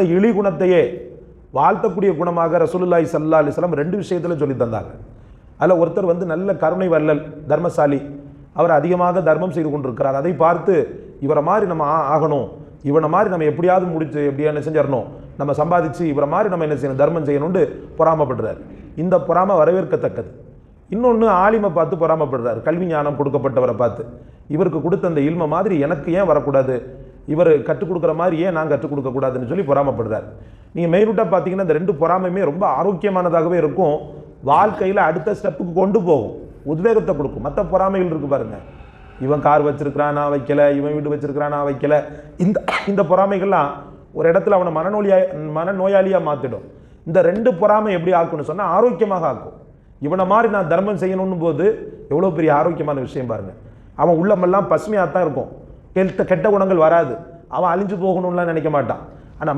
இழி குணத்தையே வாழ்த்தக்கூடிய குணமாக ரசூலுல்லாஹி ஸல்லல்லாஹு அலைஹி வஸல்லம் ரெண்டு விஷயத்துல சொல்லி தந்தாங்க. அதில் ஒருத்தர் நல்ல கருணை வள்ளல் தர்மசாலி, அவர் அதிகமாக தர்மம் செய்து கொண்டிருக்கிறார். அதை பார்த்து இவரை மாதிரி நம்ம ஆகணும், இவனை மாதிரி நம்ம எப்படியாவது முடிச்சு எப்படியா என்ன செஞ்சிடணும், நம்ம சம்பாதிச்சு இவரை மாதிரி நம்ம என்ன செய்யணும், தர்மம் செய்யணும்னு பொறாமப்படுறார். இந்த பொறாமை வரவேற்கத்தக்கது. இன்னொன்று ஆலிமை பார்த்து பொறாமப்படுறார், கல்வி ஞானம் கொடுக்கப்பட்டவரை பார்த்து இவருக்கு கொடுத்த அந்த இல்மை மாதிரி எனக்கு ஏன் வரக்கூடாது, இவர் கற்றுக் கொடுக்குற மாதிரி ஏன் நான் கற்றுக் கொடுக்கக்கூடாதுன்னு சொல்லி பொறாமப்படுறார். நீங்கள் மெயின்விட்டாக பார்த்தீங்கன்னா இந்த ரெண்டு பொறாமையுமே ரொம்ப ஆரோக்கியமானதாகவே இருக்கும், வாழ்க்கையில் அடுத்த ஸ்டெப்புக்கு கொண்டு போகும், உத்வேகத்தை கொடுக்கும். மற்ற பொறாமைகள் இருக்கு பாருங்க, இவன் கார் வச்சிருக்கிறான் நான் வைக்கல, இவன் வீடு வச்சிருக்கிறான் நான் வைக்கல, இந்த பொறாமைகள்லாம் ஒரு இடத்துல அவனை மனநோயாளியாக மாற்றிடும். இந்த ரெண்டு பொறாமை எப்படி ஆக்குன்னு சொன்னால் ஆரோக்கியமாக ஆக்கும். இவனை மாதிரி நான் தர்மம் செய்யணும்னு போது எவ்வளோ பெரிய ஆரோக்கியமான விஷயம் பாருங்க. அவன் உள்ளமெல்லாம் பசுமையாக தான் இருக்கும், கெட்ட குணங்கள் வராது, அவன் அழிஞ்சு போகணும்லாம் நினைக்க மாட்டான். ஆனால்